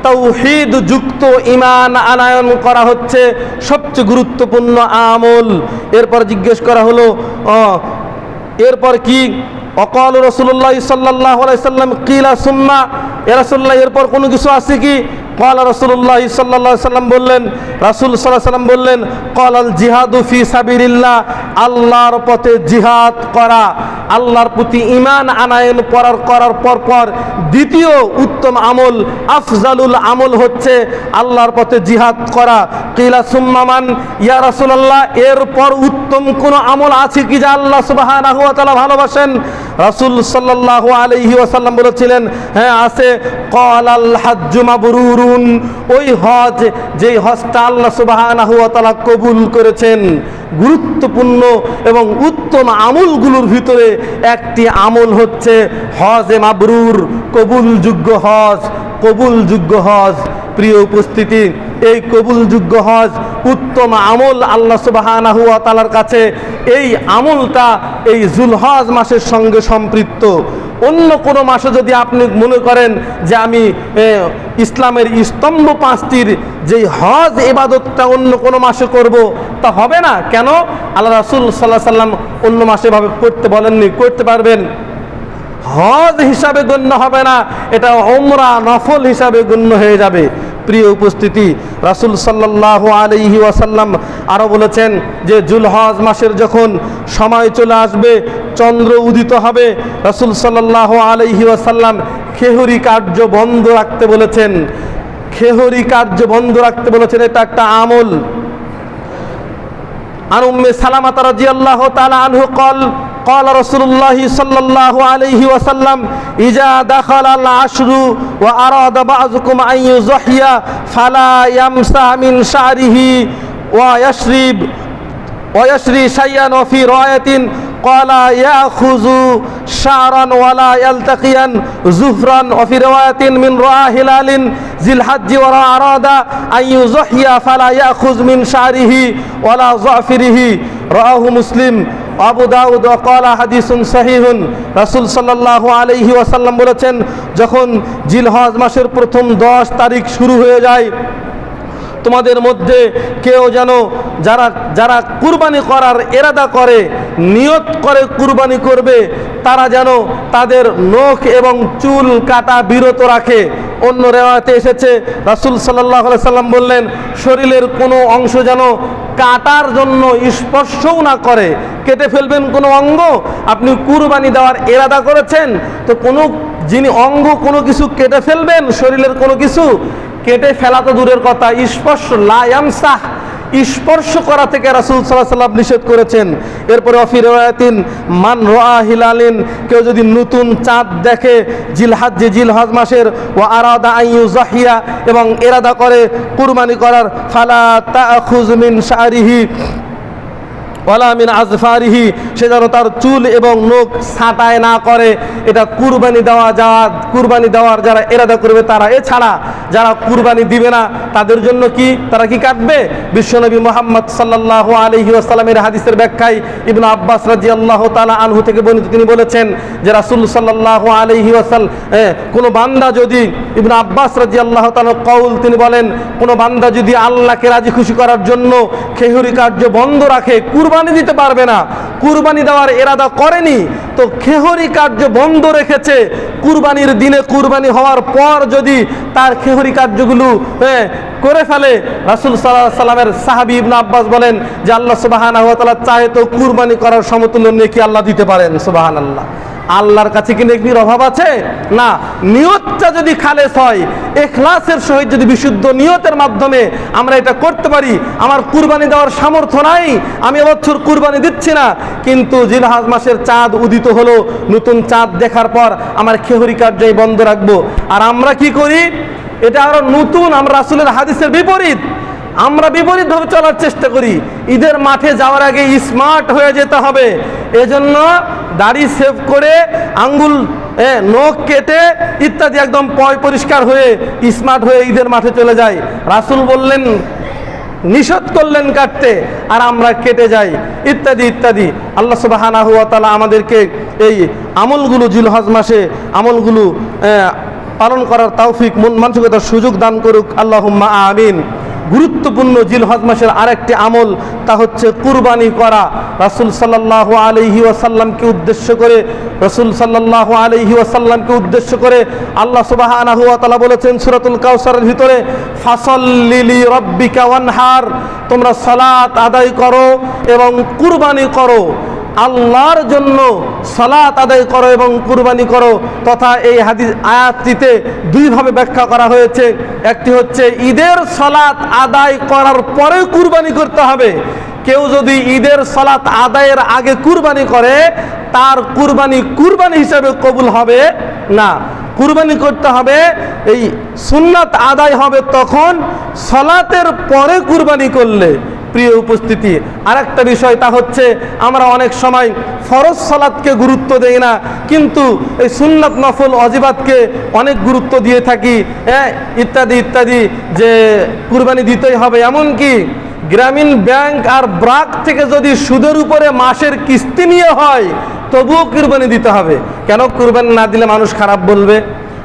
S1: তাওহীদ যুক্ত ঈমান আনয়ন করা হচ্ছে সবচেয়ে গুরুত্বপূর্ণ আমল। এরপর জিজ্ঞেস করা হলো এরপর কি? অকাল রাসূলুল্লাহ সাল্লাল্লাহু আলাইহি সাল্লাম কিলা সুম্মা, ইয়া রাসূলুল্লাহ এরপর কোনো কিছু আছে কি? ক্বালা রাসূলুল্লাহ সাল্লাল্লাহু আলাইহি সাল্লাম বললেন, রাসূল সাল্লাল্লাহু আলাইহি সাল্লাম বললেন, ক্বালাল জিহাদু ফি সাবিলিল্লাহ, আল্লাহর পথে জিহাদ করা, আল্লাহর প্রতি ঈমান আনয়ন করার পর দ্বিতীয় উত্তম আমল, আফজালুল আমল হচ্ছে আল্লাহর পথে জিহাদ করা। কিলা সুম্মা মান, ইয়া রাসূলুল্লাহ এরপর উত্তম কোন আমল আছে কি যা আল্লাহ সুবহানাহু ওয়া তাআলা ভালোবাসেন? রাসূল সাল্লাল্লাহু আলাইহি ওয়াসাল্লাম বলেছিলেন, হ্যাঁ আছে। ক্বালাল হাজ্জু মাবরুরুন, ওই হজ যেই হজটা আল্লাহ সুবহানাহু ওয়া তাআলা কবুল করেছেন। গুরুত্বপূর্ণ এবং উত্তম আমলগুলোর ভিতরে একটি আমল হচ্ছে হজে মাবরুর, কবুলযোগ্য হজ। কবুলযোগ্য হজ, প্রিয় উপস্থিতি, এই কবুলযোগ্য হজ উত্তম আমল আল্লাহ সুবহানাহু ওয়া তাআলার কাছে। এই আমলটা এই যুলহজ মাসের সঙ্গে সম্পৃক্ত। অন্য কোনো মাসে যদি আপনি মনে করেন যে আমি ইসলামের স্তম্ভ পাঁচটির যেই হজ ইবাদতটা অন্য কোনো মাসে করব, তা হবে না। কেন? আল্লাহ রাসূল সাল্লাল্লাহু আলাইহি সাল্লাম অন্য মাসে ভাবে করতে বলেননি, করতে পারবেন। হজ হিসাবে গণ্য হবে না, এটা উমরা নফল হিসাবে গণ্য হয়ে যাবে। প্রিয় উপস্থিতি, রাসূল সাল্লাল্লাহু আলাইহি ওয়াসাল্লাম আরও বলেছেন যে যুলহজ মাসের যখন সময় চলে আসবে, চন্দ্র উদিত হবে, রাসূল সাল্লাল্লাহু আলাইহি ওয়াসাল্লাম খেহুরি কার্য বন্ধ রাখতে বলেছেন। খেহুরি কার্য বন্ধ রাখতে বলেছেন, এটা একটা আমল। আন উম্মে সালামা রাদিয়াল্লাহু তাআলা আনহু قال رسول الله صلى الله عليه وسلم إذا دخل العشر وأراد بعضكم أن يضحي فلا يمسح من شعره ويشري شيئا وفي رواية قال يأخذ شعرا ولا يلتقيا زفرا وفي رواية من رأى هلال ذي الحج وأراد أن يضحي فلا يأخذ من شعره ولا ظفره رواه مسلم আবু দাউদ ওয়াকালা হাদিসুন সাহিহুন। রাসূল সাল্লাল্লাহু আলাইহি ওয়াসাল্লাম বলেছেন, যখন জিলহজ মাসের প্রথম 10 তারিখ শুরু হয়ে যায়, তোমাদের মধ্যে কেউ যেন যারা কুরবানি করার ইরাদা করে, নিয়ত করে কুরবানি করবে, তারা যেন তাদের নখ এবং চুল কাটা বিরত রাখে। অন্য রিওয়ায়াতে এসেছে রাসূল সাল্লাল্লাহু আলাইহি সাল্লাম বললেন, শরীরের কোনো অংশ যেন কাটার জন্য স্পর্শও না করে। কেটে ফেলবেন কোনো অঙ্গ, আপনি কুরবানি দেওয়ার ইরাদা করেছেন, তো কোনো অঙ্গ কোনো কিছু কেটে ফেলবেন, শরীরের কোনো কিছু কেটে ফেলা তো দূরের কথা, স্পর্শ লা ইয়ামসাহ, স্পর্শ করা থেকে রাসূল সাল্লাল্লাহু আলাইহি ওয়াসাল্লাম নিষেধ করেছেন। এরপরে অফি রিওয়ায়াতিন মান রাআ হিলালিন, কেউ যদি নতুন চাঁদ দেখে জিলহজ মাসের, ওয়া আরাদা আন ইউযাহিয়া, এবং ইরাদা করে কুরবানি করার, ফালা তাআখুয মিন শারিহি ওয়ালা মিন আজফারিহি, সে যেন তার চুল এবং নখ ছাঁটাই না করে। এটা কুরবানি দেওয়ার যারা ইরাদা করবে তারা। এছাড়া যারা কুরবানি দিবে না তাদের জন্য কি, তারা কি কাটবে? বিশ্বনবী মুহাম্মদ সাল্লাল্লাহু আলাইহি ওয়াসাল্লামের হাদিসের ব্যাখ্যায় ইবনে আব্বাস রাদিয়াল্লাহু তাআলা আনহু থেকে বর্ণিত, তিনি বলেছেন যে রাসূল সাল্লাল্লাহু আলাইহি ওয়াসাল্লাম কোনো বান্দা যদি, ইবনে আব্বাস রাদিয়াল্লাহু তাআলা কওল, তিনি বলেন, কোনো বান্দা যদি আল্লাহকে রাজি খুশি করার জন্য খেহুরি কার্য বন্ধ রাখে, কুরবানি দিতে পারবে না, কুরবানি দেওয়ার ইরাদা করেনি, তো খেহুরি কার্য বন্ধ রেখেছে, কুরবানির দিনে কুরবানি হওয়ার পর যদি তার খেহুরি কার্যগুলো করে ফেলে, রাসূল সাল্লাল্লাহু আলাইহি ওয়াসাল্লামের সাহাবী ইবনে আব্বাস বলেন যে আল্লাহ সুবহানাহু ওয়া তাআলা চাহে তো কুরবানি করার সমতুল্য নেকি আল্লাহ দিতে পারেন। সুবহানাল্লাহ। আল্লাহর কাছে কি নেকির অভাব আছে? না। নিয়তটা যদি খালেস হয়, ইখলাসের সহিত যদি বিশুদ্ধ নিয়তের মাধ্যমে আমরা এটা করতে পারি, আমার কুরবানি দেওয়ার সামর্থ্য নাই, আমি এবছর কুরবানি দিচ্ছি না, কিন্তু জিলহজ মাসের চাঁদ উদিত হলো, নতুন চাঁদ দেখার পর আমার খেহুরি কার্যই বন্ধ রাখবো। আর আমরা কি করি? এটা আরো নতুন, আমরা রাসূলের হাদিসের বিপরীত, আমরা বিপরীতভাবে চলার চেষ্টা করি। ঈদের মাঠে যাওয়ার আগে স্মার্ট হয়ে যেতে হবে, এজন্য দাড়ি সেভ করে, আঙ্গুল নখ কেটে ইত্যাদি একদম পরিষ্কার হয়ে স্মার্ট হয়ে ঈদের মাঠে চলে যায়। রাসূল বললেন, নিষেধ করলেন কাটতে, আর আমরা কেটে যাই, ইত্যাদি ইত্যাদি। আল্লাহ সুবহানাহু ওয়া তাআলা আমাদেরকে এই আমলগুলো, জিলহজ মাসে আমলগুলো পালন করার তৌফিক, মন মানসিকতার সুযোগ দান করুক, আল্লাহুম্মা আমিন। গুরুত্বপূর্ণ জিলহজ মাসের আরেকটি আমল, তা হচ্ছে কুরবানি করা। রাসূল সাল্লাল্লাহু আলাইহি ওয়াসাল্লামকে উদ্দেশ্য করে আল্লাহ সুবহানাহু ওয়া তাআলা বলেছেন সূরাতুল কাউসারের ভিতরে, ফাসাল্লি লিরাব্বিকা ওয়ানহার, তোমরা সালাত আদায় করো এবং কুরবানি করো, আল্লাহর জন্য সালাত আদায় করো এবং কুরবানি করো। তথা এই হাদিস আয়াতটিতে দুইভাবে ব্যাখ্যা করা হয়েছে। একটি হচ্ছে ঈদের সালাত আদায় করার পরে কুরবানি করতে হবে। কেউ যদি ঈদের সালাত আদায়ের আগে কুরবানি করে, তার কুরবানি হিসাবে কবুল হবে না। কুরবানি করতে হবে, এই সুন্নাত আদায় হবে তখন, সালাতের পরে কুরবানি করলে। প্রিয় উপস্থিতি, আরেকটা বিষয়, তা হচ্ছে আমরা অনেক সময় ফরজ সালাতকে গুরুত্ব দেই না, কিন্তু এই সুন্নাত নফল ওয়াজিবাতকে অনেক গুরুত্ব দিয়ে থাকি, ইত্যাদি ইত্যাদি, যে কুরবানি দিতেই হবে। এমনকি গ্রামীণ ব্যাংক আর ব্রাক থেকে যদি সুদের উপরে মাসের কিস্তি নিয়ে হয়, তবুও কুরবানি দিতে হবে। কেন? কুরবানি না দিলে মানুষ খারাপ বলবে,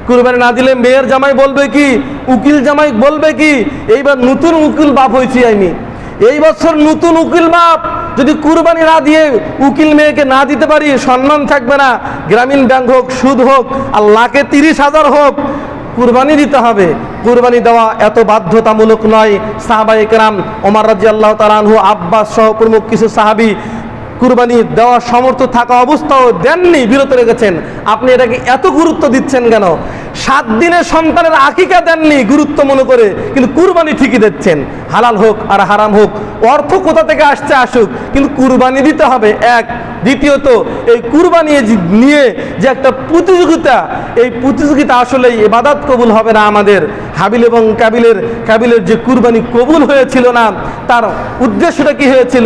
S1: কুরবানি না দিলে মেয়ের জামাই বলবে কি, উকিল জামাই বলবে কি। এইবার নতুন উকিল বাপ হয়েছি আমি, এই বছর নতুন উকিল বাপ, যদি কুরবানি না দিয়ে উকিল মেয়েকে না দিতে পারি, সম্মান থাকবে না। গ্রামীণ ব্যাংক হোক, সুদ হোক, আর লাখে 30,000 হোক, কুরবানি দিতে হবে। কুরবানি দেওয়া এত বাধ্যতামূলক নয়। সাহাবায়ে কেরাম, ওমর রাদিয়াল্লাহু তাআলা আনহু, আব্বাস সহ প্রমুখ কিছু সাহাবী কুরবানি দেওয়ার সামর্থ্য থাকা অবস্থাও দেননি, বিরত রেখেছেন। আপনি এটাকে এত গুরুত্ব দিচ্ছেন কেন? 7 দিনের সন্তানের আকিকা দেননি গুরুত্ব মনে করে, কিন্তু কুরবানি ঠিকই দিচ্ছেন। হালাল হোক আর হারাম হোক, অর্থ কোথা থেকে আসছে আসুক, কিন্তু কুরবানি দিতে হবে। এক। দ্বিতীয়ত, এই কুরবানি নিয়ে যে একটা প্রতিযোগিতা, এই প্রতিযোগিতা আসলে ইবাদত কবুল হবে না আমাদের। হাবিল এবং কাবিলের যে কুরবানি কবুল হয়েছিল না, তার উদ্দেশ্যটা কি হয়েছিল?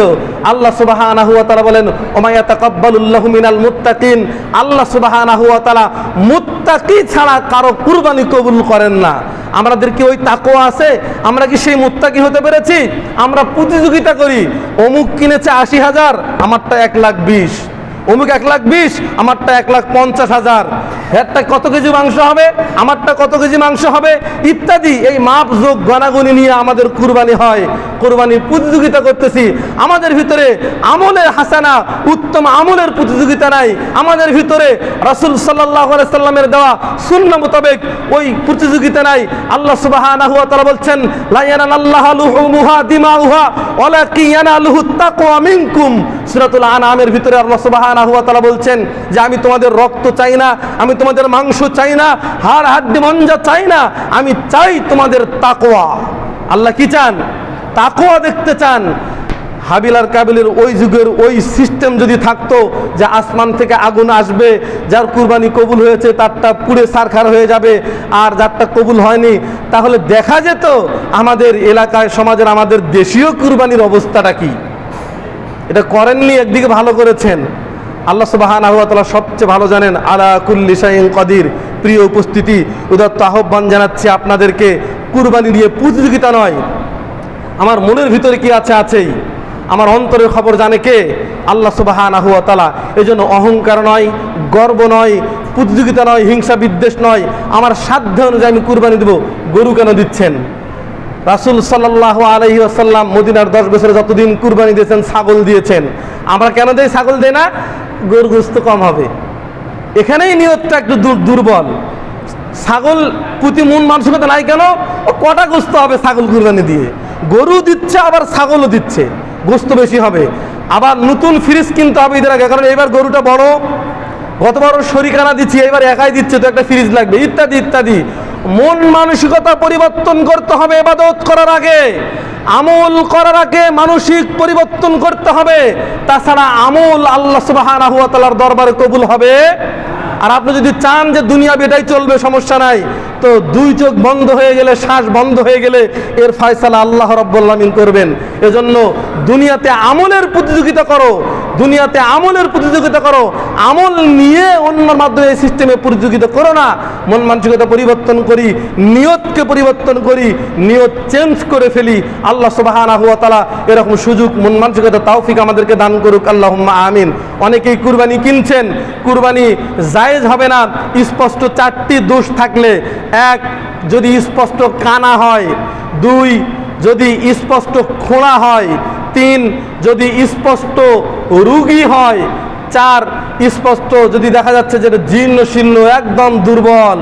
S1: আল্লাহ সুবহানাহু ওয়া তাআলা বলেন, ওমা ইয়াতাকাব্বালুল্লাহু মিনাল মুত্তাকিন, আল্লাহ সুবহানাহু ওয়া তাআলা মুত্তাকি ছাড়া কারো কুরবানি কবুল করেন না। আমাদের কি ওই তাকওয়া আছে? আমরা কি সেই মুত্তাকি হতে পেরেছি? আমরা প্রতিযোগিতা করি, অমুক কিনেছে 80,000, আমারটা 1,20,000, অমুক 1,20,000, আমারটা 1,50,000, হেরটা কত কেজি মাংস হবে, আমারটা কত কেজি মাংস হবে, ইত্যাদি। এই মাপ যোগ গণাগণি নিয়ে আমাদের কুরবানি হয়। কুরবানির প্রতিযোগিতা করতেছি, আমাদের ভিতরে আমলের হাসানা, উত্তম আমলের প্রতিযোগিতা নাই। আমাদের ভিতরে রাসূল সাল্লাল্লাহু আলাইহি সাল্লামের দেওয়া সুন্নাহ মোতাবেক ওই প্রতিযোগিতা নাই। আল্লাহ সুবহানাহু ওয়া তাআলা বলছেন, লা ইয়ানাল্লাহু লুহুমুহা দিমাউহা ওয়ালাকিন ইয়ানালুহুত তাকওয়া মিনকুম। সূরাতুল আনআমের ভিতরে আল্লাহ সুবহানাহু ওয়া তাআলা বলছেন যে আমি তোমাদের রক্ত চাই না, আমি তোমাদের মাংস চাই না, হাড় হাড্ডি মঞ্জা চাই না, আমি চাই তোমাদের তাকওয়া। আল্লাহ কি চান? তাকওয়া দেখতে চান। হাবিল আর কাবিলের ওই যুগের ওই সিস্টেম যদি থাকতো যে আসমান থেকে আগুন আসবে, যার কুরবানি কবুল হয়েছে তারটা পুড়ে ছারখার হয়ে যাবে, আর যারটা কবুল হয়নি, তাহলে দেখা যেত আমাদের এলাকায়, সমাজের, আমাদের দেশীয় কুরবানির অবস্থাটা কি। এটা করেননি, একদিকে ভালো করেছেন। আল্লাহ সুবহানাহু ওয়া তাআলা সবচেয়ে ভালো জানেন, আলা কুল্লি শাইইন কাদির। প্রিয় উপস্থিতি, উদাত্ত আহ্বান জানাচ্ছি আপনাদেরকে, কুরবানি নিয়ে প্রতিযোগিতা নয়। আমার মনের ভিতরে কি আছে, আছেই। আমার অন্তরের খবর জানে কে? আল্লাহ সুবহানাহু ওয়া তাআলা। এজন্য অহংকার নয়, গর্ব নয়, প্রতিযোগিতা নয়, হিংসা বিদ্বেষ নয়। আমার সাধ্য অনুযায়ী আমি কুরবানি দেব। গরু কেন দিচ্ছেন? রাসূল সাল্লাল্লাহু আলাইহি ওয়াসাল্লাম মদিনার 10 বছরে যতদিন কুরবানি দিয়েছেন, ছাগল দিয়েছেন। আমরা কেন দেই? ছাগল দেই না, গরু গোশত কম হবে। এখানেই নিয়তটা একটু দুর্বল। ছাগল প্রতি মন মানসিকতা নাই কেন? ও কটা গোশত হবে ছাগল কুরবানি দিয়ে? গরু দিচ্ছে, আবার ছাগলও দিচ্ছে, গোশত বেশি হবে। আবার নতুন ফ্রিজ কিনতে হবে ঈদের আগে, কারণ এবার গরুটা বড়, গতবার শরিকানা দিচ্ছি, এবার একাই দিচ্ছে, তো একটা ফ্রিজ লাগবে, ইত্যাদি ইত্যাদি। মন মানসিকতা পরিবর্তন করতে হবে। ইবাদত করার আগে, আমল করার আগে মানসিক পরিবর্তন করতে হবে। তাছাড়া আমল আল্লাহ সুবহানাহু ওয়া তাআলার দরবারে কবুল হবে। আর আপনি যদি চান যে দুনিয়া বেটাই চলবে, সমস্যা নাই, তো 2 চোখ বন্ধ হয়ে গেলে, শ্বাস বন্ধ হয়ে গেলে এর ফয়সালা আল্লাহ রাব্বুল আলামিন করবেন। এজন্য দুনিয়াতে আমলের প্রতিযোগিতা করো, দুনিয়াতে আমলের প্রতিযোগিতা করো। আমল নিয়ে অন্যর মাধ্যমে এই সিস্টেমে প্রতিযোগিতা করো না। মন মানসিকতা পরিবর্তন করি, নিয়তকে পরিবর্তন করি, নিয়ত চেঞ্জ করে ফেলি। আল্লাহ সুবহানাহু ওয়া তাআলা এরকম সুযোগ, মন মানসিকতা, তৌফিক আমাদেরকে দান করুক, আল্লাহুম্মা আমিন। অনেকেই কুরবানি কিনছেন, কুরবানি জায়েজ হবে না স্পষ্ট 4টি দোষ থাকলে। 1, যদি স্পষ্ট কানা হয়। 2, যদি স্পষ্ট খোঁড়া হয়। 3, যদি স্পষ্ট রোগী হয়। 4, স্পষ্ট যদি দেখা যাচ্ছে যে জীর্ণ শীর্ণ একদম দুর্বল।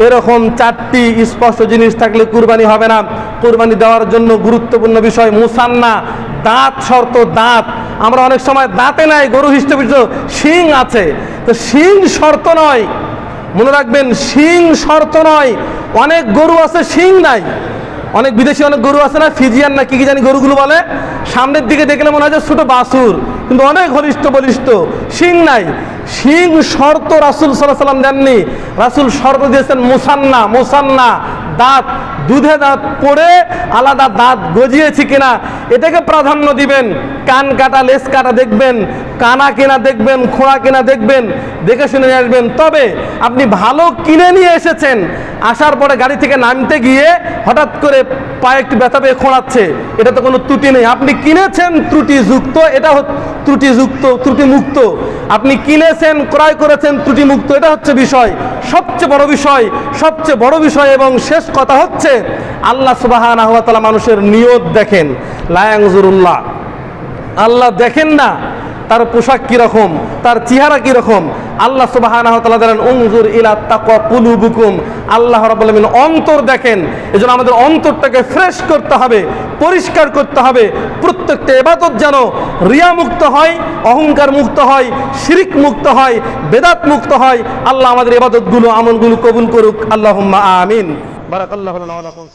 S1: এরকম 4টি স্পষ্ট জিনিস থাকলে কুরবানি হবে না। কুরবানি দেওয়ার জন্য গুরুত্বপূর্ণ বিষয় মুসান্না, দাঁত শর্ত। দাঁত আমরা অনেক সময় দাঁতে নাই, গরু হৃষ্টপুষ্ট শিং আছে, তো শিং শর্ত নয়। মনে রাখবেন, শিং শর্ত নয়। অনেক গরু আছে শিং নাই। অনেক বিদেশি অনেক গরু আছে না, ফিজিয়ান না কি কি জানি গরুগুলো বলে, সামনের দিকে দেখলে মনে হয় যে ছোট বাছুর, কিন্তু অনেক ঘনিষ্ঠ বলিষ্ঠ, শিং নাই। শিং শর্ত রাসূল সাল্লাল্লাহু আলাইহি ওয়াসাল্লাম দেননি। রাসূল শর্ত দিয়েছেন মুসান্না। মুসান্না দাঁত, দুধে দাঁত পড়ে আলাদা দাঁত গজিয়েছে কিনা এটাকে প্রাধান্য দিবেন। কান কাটা লেজ কাটা দেখবেন, কানা কিনা দেখবেন, খোঁড়া কিনা দেখবেন, দেখে শুনে নিয়ে আসবেন। তবে আপনি ভালো কিনে নিয়ে এসেছেন, আসার পরে গাড়ি থেকে নামতে গিয়ে হঠাৎ করে পায়ে একটু ব্যথা পেয়ে খোঁড়াচ্ছে, এটা তো কোনো ত্রুটি নেই। আপনি কিনেছেন ত্রুটিযুক্ত, এটা ত্রুটিযুক্ত, ত্রুটিমুক্ত। আপনি কিনেছেন, ক্রয় করেছেন ত্রুটিমুক্ত, এটা হচ্ছে বিষয়, সবচেয়ে বড় বিষয়, সবচেয়ে বড় বিষয়। এবং শেষ কথা হচ্ছে আল্লাহ সুবহানাহু ওয়া তাআলা মানুষের নিয়ত দেখেন। লা ইয়ানজুরুল্লাহ, আল্লাহ দেখেন না তার পোশাক কিরকম, তার চেহারা কিরকম। আল্লাহ সুবহানাহু ওয়া তাআলা বলেন উনজুর ইলা তাকওয়া কুলুবুকুম। আল্লাহ রাব্বুল আলামিন অন্তর দেখেন। এজন্য আমাদের অন্তরটাকে ফ্রেশ করতে হবে, পরিষ্কার করতে হবে। প্রত্যেকটা ইবাদত যেন রিয়া মুক্ত হয়, অহংকার মুক্ত হয়, শিরক মুক্ত হয়, বেদাত মুক্ত হয়। আল্লাহ আমাদের ইবাদতগুলো, আমলগুলো কবুল করুক। আল্লাহুম্মা আমিন। বারাকাল্লাহু লানা ওয়া লাকুম।